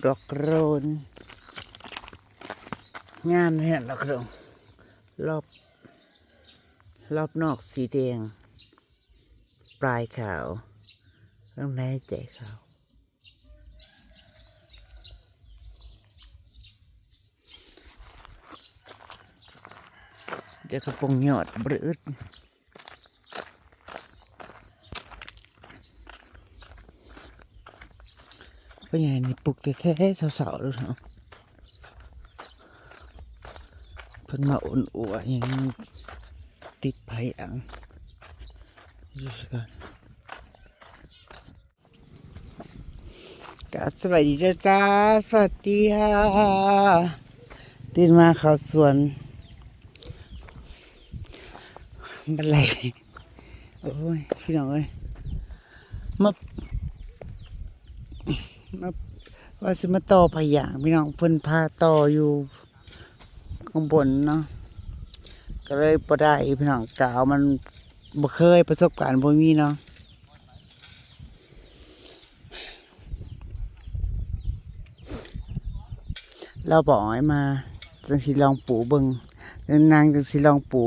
ดอกโรนงามเนี่ยดอกโรนรอบนอกสีแดงปลายขาวข้างในใจขาวเดี๋ยวกระปงหยอดบรืดเพราะอย่างนี้ปลูกแต่แค่สาวๆดูเนาะเพิ่นมาอุ่นอัวอย่างติดไผ่อังดูสิกันก็สวัสดีจ้าสวัสดีค่ะตื่นมาเข้าสวนบันไลโอ้ยพี่น้องเอ้ยมาว่าสิมาต่อพะยางพี่น้องเพิ่นพาต่ออยู่ข้างบนเนาะก็เลยบ่ได้พี่น้องกาวมันบ่เคยประสบการณ์บ่มีเนาะเราบอกให้มาจังสิลองปลูกเบิ่งนางจังสิลองปลู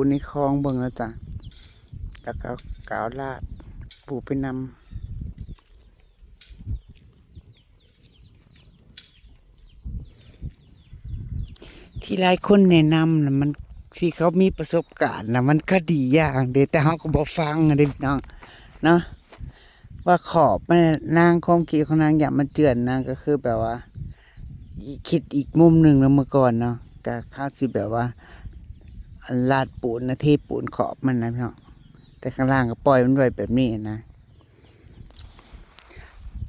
กในคลองเบิ่งแล้วจ้ะแล้วก็กาวลาดปลูกไปนำที่หลายคนแนะนำนะมันที่เขามีประสบการณ์นะมันก็ดีอย่างเดียวแต่เขาก็บอกฟังนะเด็กน้องเนาะว่าขอบมันนางความคิดของนางอยากมาเจือนนางก็คือแบบว่าคิดอีกมุมหนึ่งแล้วเมื่อก่อนเนาะก็คาดสิแบบว่าลาดปูนนะเทปูนขอบมันนะพี่น้องแต่ข้างล่างก็ปล่อยมันไว้แบบนี้นะ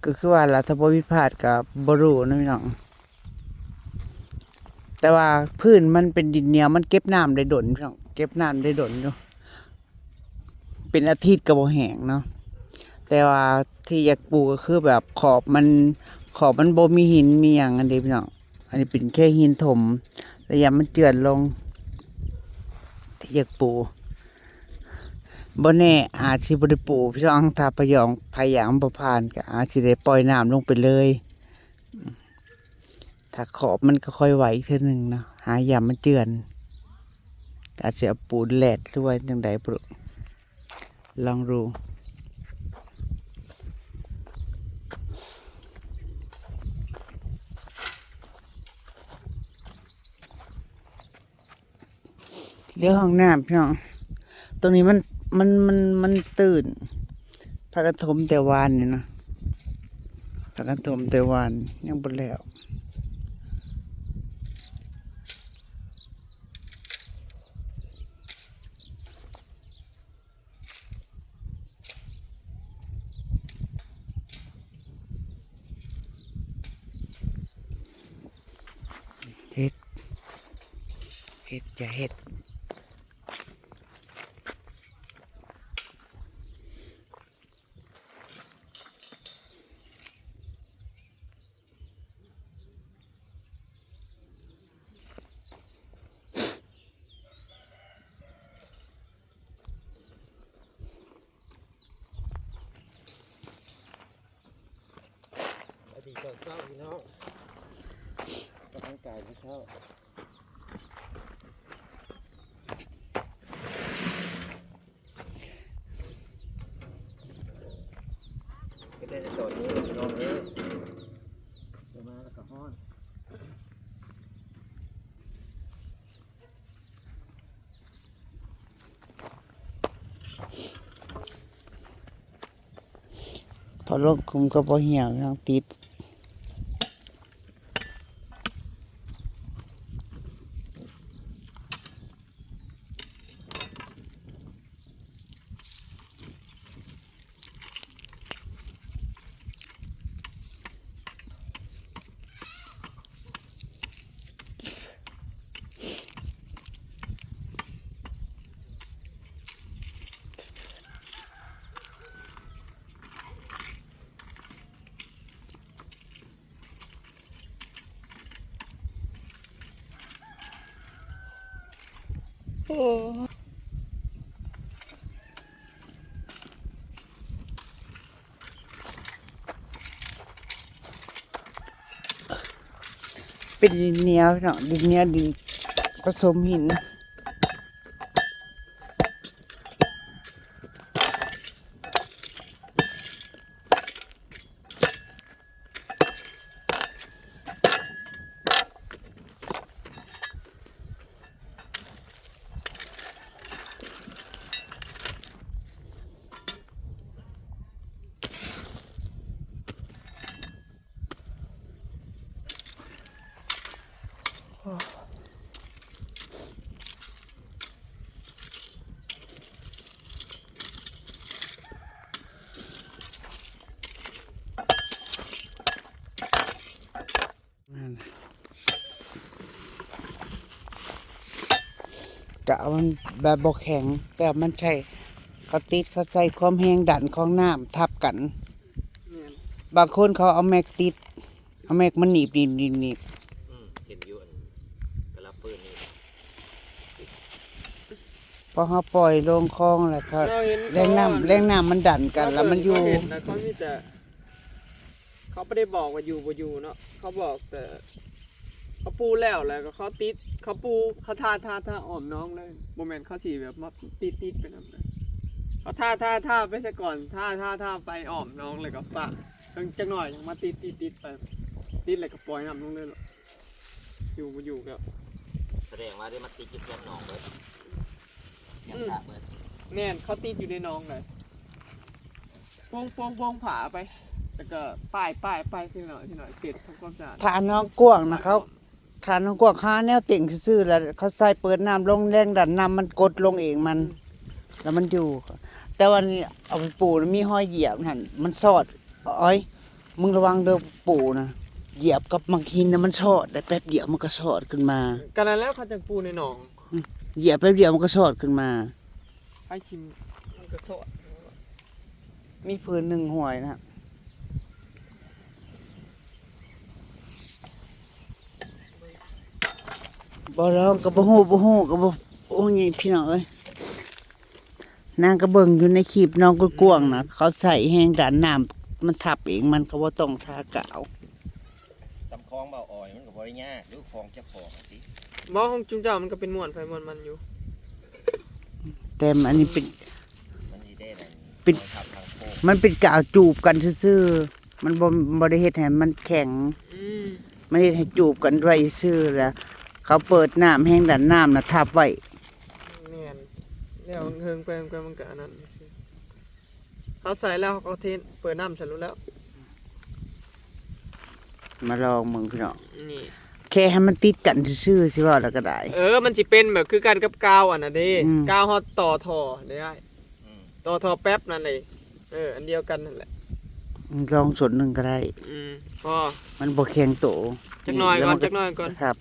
ก็คือว่ารัฐบาลพิพาทกับบรูนะพี่น้องแต่ว่าพื้นมันเป็นดินเหนียวมันเก็บน้ำได้ดนพี่น้องเก็บน้ำได้ดนอยู่เป็นอาทิตย์ก็บ่แห้งเนาะแต่ว่าที่อยากปลูกก็คือแบบขอบมันบ่มีหินมีอย่างอันเดียวพี่น้องอันนี้เป็นแค่หินถมระยะมันเจือนลงที่อยากปลูกบ่แน่อาจสิบ่ได้ปลูกพี่น้องถ้าพยางบ่ผ่านก็อาจสิได้ปล่อยน้ำลงไปเลยถ้าขอบมันก็ค่อยไหวเท่านึงนะหายามมันเจือนอาจจะเอาปูนแหลดด้วยจังใดปลุลองดูเรื่องห้องน้ำพี่น้องตรงนี้มันตื่นพากันถมแต่วานเนี่ยนะพากันถมแต่วานยังบ่แล้วเฮ็ดจะเฮ็ดดีตอนเช้าพี่น้องกำลังกายเช้าก็ได้ตอนนี้พี่น้องจะมาแล้วก็ฮ้อนพอลงคุมก็บ่เหี่ยวน้องติดโอ้ เป็นดินเหนียวเนาะดินเหนียวดินผสมหินนั่นน่ะกะมันแบบบ่แข็งแต่มันใช่เขาติดเขาใส่ความแห้งดันของน้ำทับกัน บางคนเขาเอาแม็กติด เอาแม็กมันหนีบหนีบหนีบหนีบ เห็นอยู่อันกระลับปืนนี่ พอเขาปล่อยลงคลองแล้วก็ เราเห็น แรงน้ำมันดันกันแล้วมันอยู่ เขาเห็นนะเขามีแต่เขาไม่ได้บอกว่าอยู่บ่อยู่เนาะเขาบอกแต่เขาปูแล้วก็เขาติดเขาปูเขาท่าอ้อมน้องเลยโมเมนต์เขาสีแบบมาติดไปนั่นเลยเขาท่าไปซะก่อนท่าไปอ้อมน้องเลยก็ปะจังหน่อยยังมาติดไปติดเลยก็ปล่อยน้ำลงเลยหรออยู่บ่อยู่ก็ แสดงว่าได้มาติดจุดแคบหนองเลยยังตาเบิด แน่นเขาติดอยู่ในน้องเลยโป้งผาไปแล้วก็ป้ายทีหน่อยเสร็จทำความสะอาด ฐานน้องกว้างนะเขาฐานน้องกว้างค้าแนวเต่งซื่อๆแล้วเขาใส่เปิดน้ำลงแรงดันน้ำมันกดลงเองมัน แล้วมันอยู่ แต่วันนี้เอาไปปูนะมีห้อยเหยียบนั่นมันสอดอ้อยมึงระวังเด้อปูนะเหยียบกับมังหินนะมันสอดได้แป๊บเดียวมันก็สอดขึ้นมา กันนั้นแล้วเขาจะปูในหนอง เหยียบแป๊บเดียวมันก็สอดขึ้นมา ให้ชิมมันก็โชด มีพื้นหนึ่งห่วยนะบ่ร้องก็บ่ฮู้ก็บ่โอ้ยพี่น้องเอ้ยนางก็เบิ่งอยู่ในคลิปน้องก็กวางๆนะเขาใส่แห้งดันน้ำมันทับเองมันก็บ่ต้องทากาว สำคลองเบาอ่อยมันกับบริญญากหรือคลองเจ้าของอะติ หม้อของจุ้งเจ้ามันก็เป็นม้วนไฟม้วนมันอยู่ แต่อันนี้เป็น มันสิได้นั่น เป็น รอยทับทางโค้ง มันเป็นกาวจูบกันซื่อๆมันบ่ได้เฮ็ดให้มันแข็ง อืม มันเฮ็ดให้จูบกันไว้ซื่อแล้วเขาเปิดน้ำแห้งดันน้ำน่ะทับไว้ เนียนแล้วเฮิงไปมันก็อันนั้นซื่อเขาใส่แล้วเขาเทนเปิดน้ำใส่รู้แล้ว มาลองมึงพี่น้อง นี่ แค่ให้มันติดกันซื่อๆสิว่าแล้วก็ได้ มันสิเป็นแบบคือกันกับกาวอ่ะนะเด้ อืม กาวฮอตต่อท่อได้ อืม ต่อท่อแป๊บนั่นเลยอันเดียวกันนั่นแหละ ลองส่วนหนึ่งก็ได้ พอ มันบ่แข็งโต จักหน่อย แล้ว ก่อ มัน จักหน่อยก่อน ครับ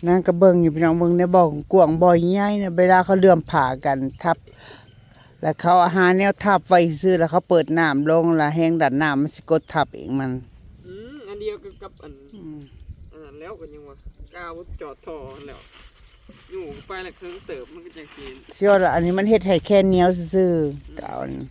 นางก็เบิ่งอยู่พี่น้องเบิ่งในบ่อกว้างบ่อใหญ่เนี่ยเวลาเขาเลื่อมผ่ากันทับ แล้วเขาหาแนวทับไว้ซื่อแล้วเขาเปิดน้ำลงแล้วแห้งดันน้ำมันสิกดทับเองมัน อันเดียวกับอันนั้นแล้วกันยังวะกาวจอดท่อแล้วอยู่ไปแล้วเครื่องเติบมันก็จะกิน เชื่อว่าอันนี้มันเฮ็ดให้แค่เหนียวซื่อๆกาวนี่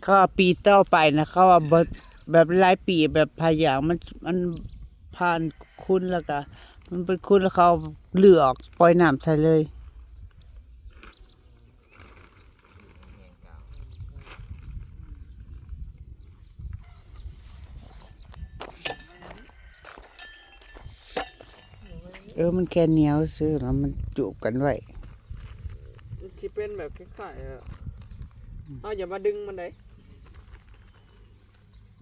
เขาว่าปีต่อไปนะเขาว่าบ่แบบหลายปีแบบพายางมันผ่านคุณแล้วก็มันเป็นคุณแล้วเขาเลือออกปล่อยน้ำใส่เลย มันแค่เหนียวซื้อแล้วมันจูบกันไว้ ที่เป็นแบบคล้ายๆอย่ามาดึงมันได้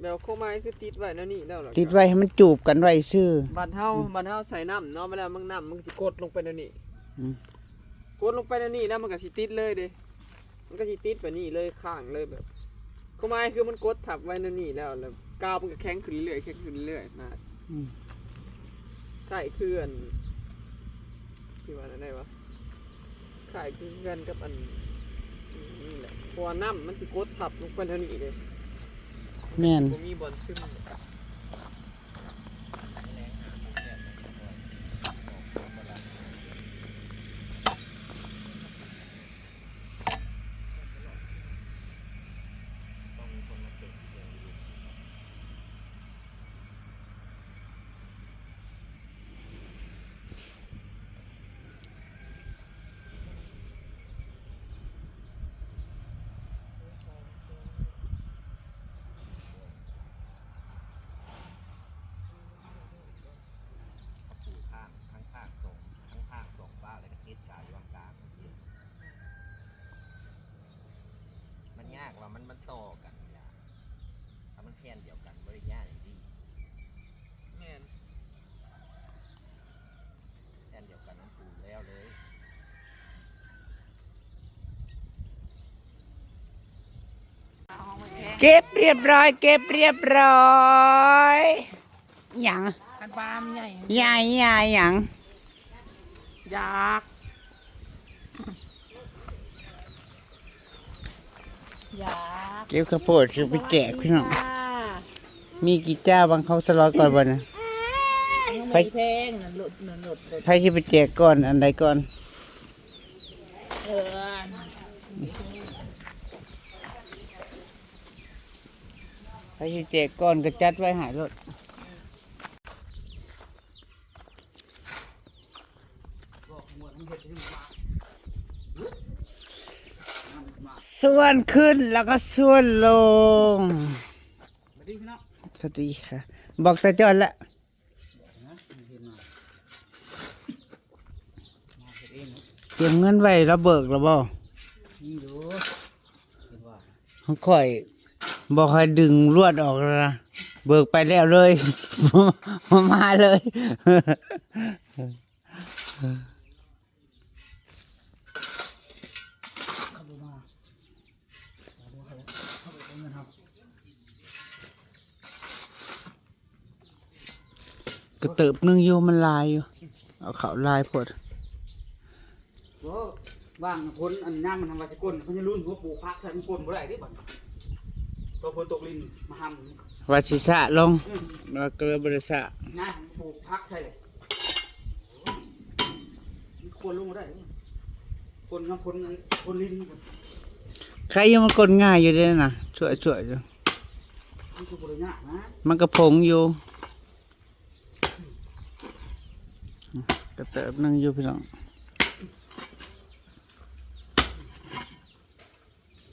แบบโคไม้คือติดไว้นั่นนี่แล้วหรอ ติดไว้ให้มันจูบกันไว้ซื้อ บันเท้าใส่น้ำเนาะเวลามึงน้ำมึงสิกดลงไปนั่นนี่ อืม กดลงไปนั่นนี่แล้วมันก็สิติดเลยเด้มันก็สิติดแบบนี้เลยข้างเลยแบบ ก็ไม่คือมันกดทับไว้นั่นนี่แล้วกาวมันก็แข็งขึ้นเรื่อยๆแข็งขึ้นเรื่อยๆนะไข่คืออันที่ว่าอะไรวะไข่คือกันกับอันนี่แหละเพราะว่าน้ำมันสิกดทับลงไปนั่นนี่เลย แม่น บ่มีบอลซึม มันยากว่ามันโตกันอย่าถ้ามันแค่นเดียวกันบริยากอย่างดี แม่น แค่นเดียวกันมันปูแล้วเลย เก็บเรียบร้อยเก็บเรียบร้อยหยัง อันปลามันใหญ่ ยายหยัง อยาก อยาก เก็บข้าวโพดคือไปแจกพี่น้องมีกี่เจ้าบางเขาสล็อตก่อนบ่นะ ไปแพงนั่นหลุดนั่นหลุด ใครที่ไปแจกก่อนอันใดก่อน เออ ใครที่แจกก่อนก็จัดไว้หายรถส่วนขึ้นแล้วก็ส่วนลงสวัสดีค่ะ บอกตาจอนละเตรียมเงินไว้แล้วเบิกแล้วบ่ของข่อยบอกให้ดึงลวดออกแล้วนะเบิกไปแล้วเลย มาเลย กระเติบนึงอยู่มันลายอยู่เอาเขาลายพด ว่างคนอันน้ำมันทำวาสกุลเขาจะรุ่นหัวปลูกพักใส่มันกลนบ่ได้ที่บ้านตัวฝนตกลินมาทำ วาสิสะลงแล้วก็เลยบริษัท ง่ายปลูกพักใช่เลยมันกลนลงมาได้คนน้ำคนลิน ใครยังมันกดง่ายอยู่ด้วยนะช่วยอยู่ มันคือบริญญานะ มันก็ผงอยู่กระเติบนึงอยู่พี่น้อง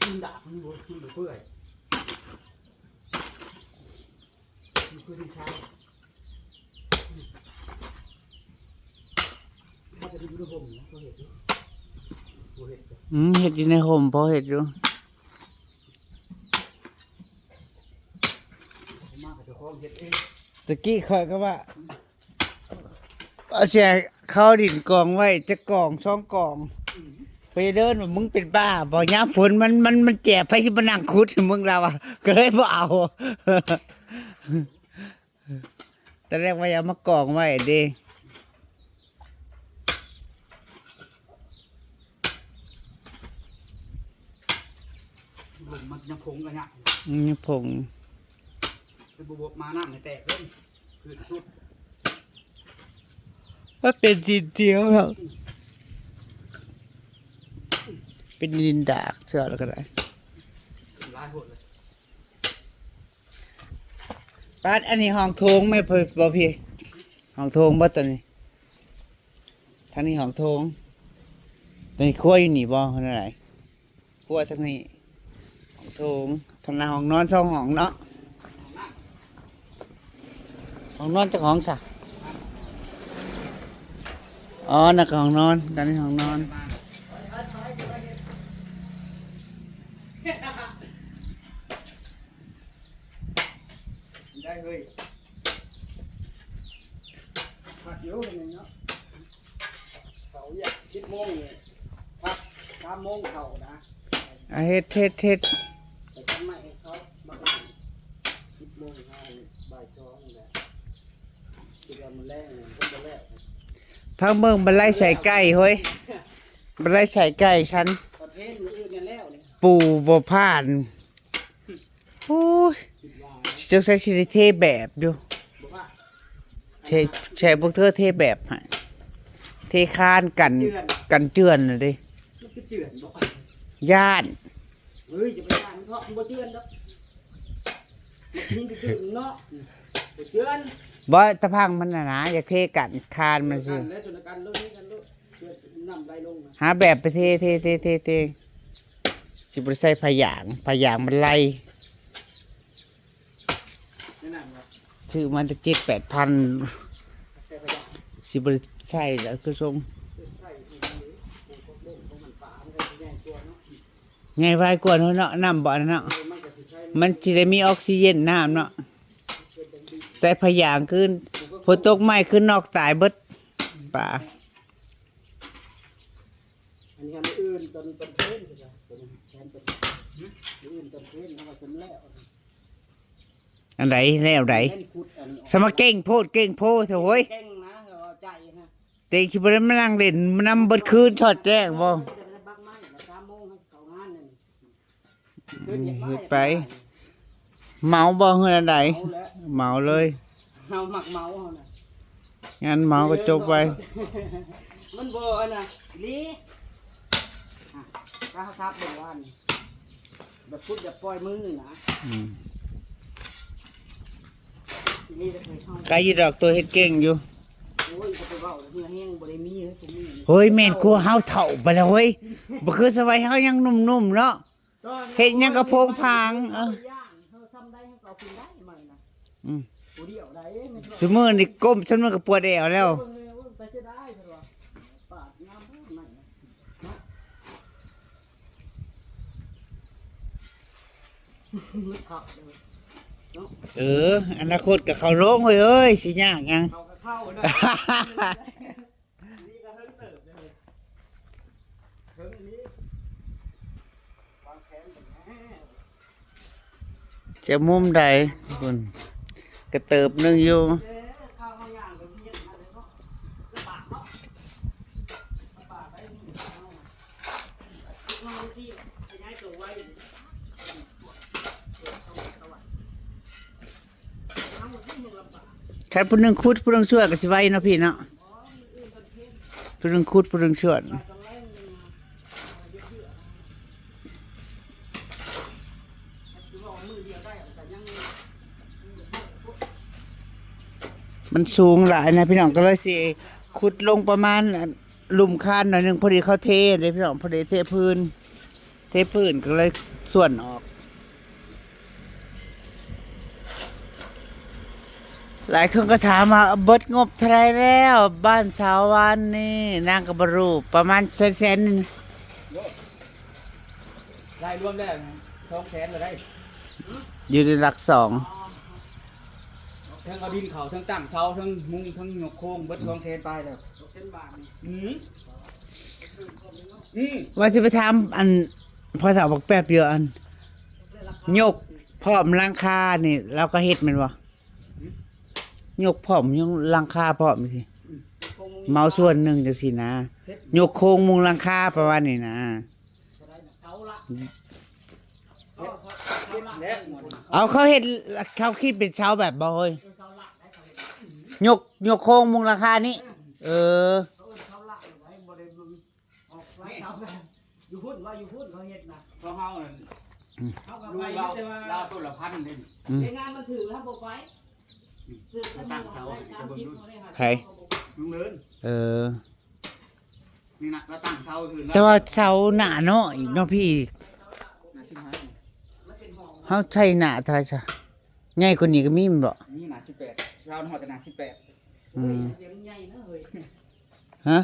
มันด่ามันบ่เปื่อยมันคือที่ใช้เขาจะดูดูผมนะเขาเห็นดูเห็น เห็ดอยู่ในห่มพอเห็ดอยู่ มากกับเจ้าของเห็ดเอง ตะกี้คอยก็ว่าเอาเสียเข้าดินกองไว้จะกองช่องกองไปเดินว่ามึงเป็นบ้าบอกย้ำฝนมันแจบไปที่มันนั่งคุดมึงเราอ่ะก็เลยบ่เอา แต่แรกว่าอย่ามากองไว้เดิ มันยังผงกันเนี่ย นี่ผง เป็นบวบมาหน้าในแตกเลยคือสุด ก็เป็นดินเดียวครับเป็นดินดากเชื่อแล้วก็ได้ ลายหดเลย ป้าดอันนี้ห้องโถงไม่พอบ่พี่ห้องโถงบ่ตัวนี้ทางนี้ห้องโถงตัวนี้ครัวอยู่นี่บ่เท่าไหร่ครัวทางนี้ห้องโถงทางหน้าห้องนอน2ห้องเนาะห้องนอนเจ้าของซะอ๋อนั่นก็ห้องนอนด้านนี้ห้องนอน ได้เลยพักเยอะเลยเนาะเขาอยาก10 โมงเลยพัก3 โมงเขานะ เฮ็ด แต่ทำไมเขา มันแรงมันก็แรง พังเบิ่งบันไลใส่ไก่เฮ้ยบันไลใส่ไก่ฉัน ประเภทมืออื่นกันแล้วเนี่ย ปูบ่ผ่านโอ้ยเจ้าใช้ชีวิตเทแบบอยู่ บอกว่า ใช้พวกเธอเทแบบให้เทคานกันเจือนน่ะดิ มันก็เจือนบอก ย่าน เฮ้ยจะไปย่านเพราะมันบ่เจือนดอกมันจะเจือนเนาะบ่เจือน บ่ตะพังมันน่ะนะอยากเทกันคานมันสิ แล้วจนกันลดนี้กันลดเจือนนำไรลงนะ หาแบบไปเทสิบ่ได้ใส่ผ้าหยางมันไล่ นั่นน่ะครับ ซื้อมันจะ7-8,000 ใส่ขยะ สิบ่ได้ใส่แล้วคือทรง ใส่อีกนิดเล่นของมันป่ามันก็สิใหญ่ตัวเนาะ ไงไว้กว่าเนาะน้ำบ่อนั่นเนาะ มันก็สิใช้ มันสิได้มีออกซิเจนน้ำเนาะใส่ผ้าหยางขึ้นฝนตกไหม้ขึ้นนอกตายเบิดป่า อันนี้มันอื่นต้นเพลนใช่ป่ะต้นแขนต้นอื่นต้นเพลนเอามาจนแล้ว อันใดแล้วใด เล่นขุดอันนี้ สมาเก่งโพดเถอะโว้ย เก่งนะเอาใจนะ เต็งคิดบ่ได้มานั่งเล่นมานำเบิดคืนช็อตแจ้งบ่ จะได้บักไม้แล้ว3 โมงให้เข้างานนั่นเฮ็ด ไป เมาบ่เฮือนอันใด เอาแล้ว เมาเลย เฮามักเมาเฮาน่ะ งั้นเมาก็จบไป มันบ่อันน่ะลีอ่ะก็ครับเบิ่งว่านี่แบบพูดอย่าปล่อยมือนะ อืม นี่จะเคยเข้า ใครอยู่ดอกตัวเฮ็ดเก่งอยู่ โอ้ยจะไปเว้าเพื่อแห้งบ่ได้มีเฮ้ยผมมี เฮ้ยแม่นกูเฮาเฒ่าไปแล้วเฮ้ยบ่คือสมัยเฮายังหนุ่มๆเนาะ เฮ็ดหยังก็โพงพางเออ ย่างเฮาทำได้เฮาก็เอากินได้ใหม่นะ อืม ผู้เดียวได้มัน ซุมื้อนี่ก้มฉันมันก็ปวดแอวแล้ว เบิ่งเลยว่าไปเสียได้เถอะว่าปาดน้ำพูดใหม่นะมันขับเลย เอออนาคตก็เข้าโรงเฮ้ยเอ้ยสิยากหยัง เขาก็เข้าเด้อนี่ก็เฮิงเติบเลยเฮิงนี้วางแผนแบบนี้ จะมุมใดคุณกระเติบหนึงอยู่ ข้าวมาย่างกับเพี้ยนอะไรเนาะจะปากเนาะปากได้นี่เอาที่ย้ายตัวไว้ทั้งหมดที่มึงลำบาก ใครผู้หนึงขุดผู้หนึงช่วยก็สิไว้เนาะพี่เนาะผู้หนึงขุดผู้หนึงช่วยมันสูงหลายนะพี่น้องก็เลยสิขุดลงประมาณหลุมคานหน่อยหนึงพอดีเขาเทเลยพี่น้องพอดีเทพื้นก็เลยส่วนออก หลายคนก็ถามมาเบิดงบเท่าไรแล้วบ้านสาววันนี่นางกับบรูประมาณแสนๆนึง ได้รวมแล้ว2 แสนเลยได้ อยู่ในหลัก2 ทั้งเอาดินเขาทั้งตั้งเสาทั้งมุงทั้งหยกโค้งเบิด2 แสนไปแล้ว2 บาทว่าจะไปทำอันพอถามบอกแป๊บเดียวอันยกพร้อมหลังคานี่เราก็เฮ็ดแมันบ่ยกพร้อมยกหลังคาพร้อมสิเมาส่วนหนึ่งจังซี่นะยกโครงมุงหลังคาประมาณนี้นะ เสาละ เอาเขาเฮ็ดเขาคิดเป็นเสาแบบบ่เฮ้ยยกโครงมุงหลังคานี่เออ อยู่พุ่นว่าอยู่พุ่นเขาเฮ็ดนะเพราะเฮาน่ะเฮาก็ไปเราต้นละพันนี่ในงานมันถือครับบ่ไปถือตั้งเสาจะเบิ่งดู ไผ ลุงเลิน เออ นี่นะเราตั้งเสาถือ แต่ว่าเสาหนาเนาะอีกเนาะพี่ น่าสิหา เฮาใช้หนาเท่าไหร่ซะใหญ่กว่านี้ก็มีแม่นบ่ นี่น่า18เราเฮาจะน่า18 อืม เดี๋ยวมันใหญ่นะเฮ้ย ฮะ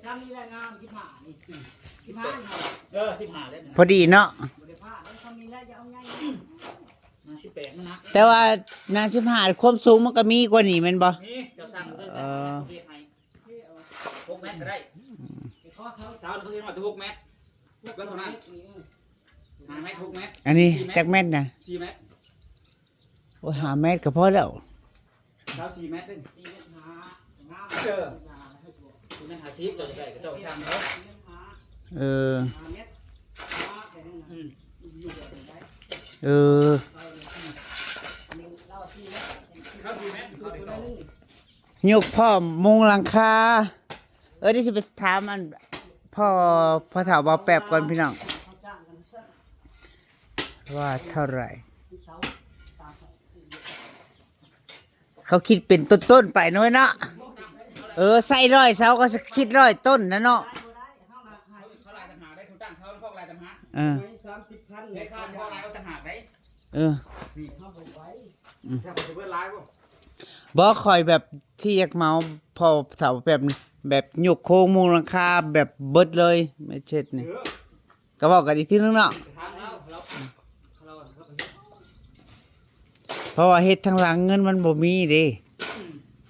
ทำนี่ได้งาม15นี่15เล่น พอดีเนาะ บ่ได้พลาดแล้วทำนี่แล้วจะเอาใหญ่น่า18มันนะ แต่ว่านา15ความสูงมันก็มีกว่านี้แม่นบ่ นี่เจ้าสั่งเลยนะเฮ็ดให้6 เมตรก็ได้ขอเขาเจ้าเขาเฮ็ดมาถึง6 เมตรก็เท่านั้น5 เมตร6 เมตร อันนี้จักแม่นน่ะ 4 เมตร โอ้ย5 เมตรก็พอแล้ว เท้า4 เมตรนึง 4 เมตรหางาม เจอ4 เมตร50ตัวจะได้ก็เจ้าช่างเขา เออ 5 เมตรหาแค่นั้นน่ะ อืม อยู่แบบไหน เออ เรา4 เมตร เท้า4 เมตรเขาได้ต่อ ยกพ่อมุงหลังคาที่จะไปถามอันพ่อถามว่าแป๊บก่อนพี่น้อง เขาจ้างกันซะ ว่าเท่าไหร่ ที่เสาตาม เขาคิดเป็นต้นๆไปน้อยเนาะใส่ร้อยเสาก็คิดร้อยต้นนะเนาะ เขาลายต่างหากได้เขาตั้งเขาพวกลายต่างหาก เออ เฮ้ยข้าพวกลายเขาต่างหากได้ เออ ใช่ผมจะเบิดลายบ่ บ่คอยแบบที่อยากเมาพอเถาแบบยกโค้งมุงหลังคาแบบเบิดเลยไม่เช็ดนี่ก็บอกกันอีกทีนึงเนาะ ทางนี้เรา เพราะว่าเฮ็ดทางหลังเงินมันบ่มีเด้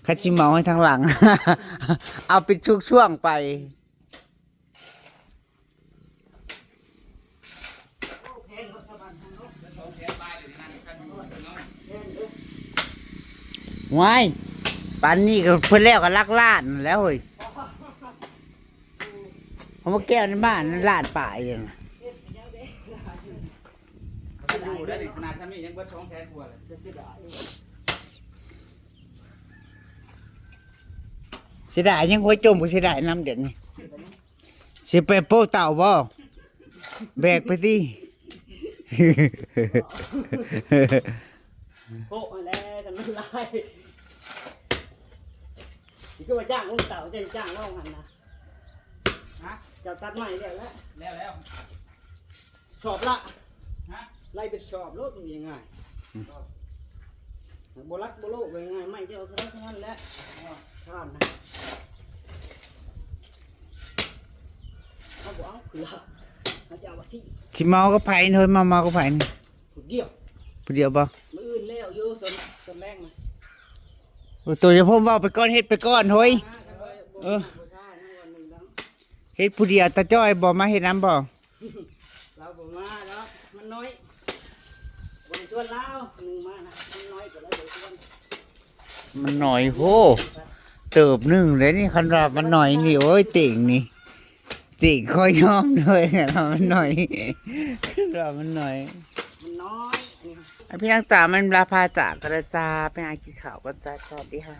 คัดสิเมาให้ทางหลัง เอาเป็นช่วงๆไปว้ายปานนี้ก็เพิ่นแล้วก็ลักล้านนั่นแหล้วเฮ้ยผมมาแก้วในบ้านนั่นล้านป่ายเลยนะ เขาจะอยู่ได้ดิขนาดชั้นนี้ยังเบิด200,000 กว่าเลย เสียดายยังหัวจมก็เสียดายน้ำเด็ดนี่สิไปโป้เต่าบ่แบกไปสิ โอ้ยแล้วกันมันลายนี่ก็ว่าจ้างลูกเต่าจะจ้างเล่าหันนะ ฮะ เจ้าตัดใหม่เดี๋ยวแล้ว แล้ว สอบละ ฮะ ไล่เป็นสอบรถมันยังไงโบลักโบโลกเป็นยังไงไม่เจ้าเท่านั้นแหละท่านนะเขาบอกเอาคือเขาจะเอาว่าที่ สิเมาก็ไผนี่เฮ้ยเมาก็ไผนี่ ผู้เดียว ผู้เดียวบ่ มืออื่นแล้วอยู่ตอนแรกนะ ตัวจะพ่มเว้าไปก่อนเฮ็ดไปก่อนเฮ้ย เออ เฮ็ดผู้เดียวตาจ้อยบ่มาเฮ็ดน้ำบ่ เราบอกมาแล้วมันน้อยบริชวนเราหนึ่งมานะมันน้อยกว่าแล้วเดี๋ยวชวน มันหน่อยโหเติบหนึงเลยนี่คันว่ามันหน่อยนี่โอ้ยติ่งนี่ติ่งคอยยอมเลยเรามันหน่อยคันว่ามันหน่อย มันน้อยอันนี้ พี่นางจ๋ามันลาพาจากกระจาไปหากินข้าวกันจ้าสวัสดีค่ะ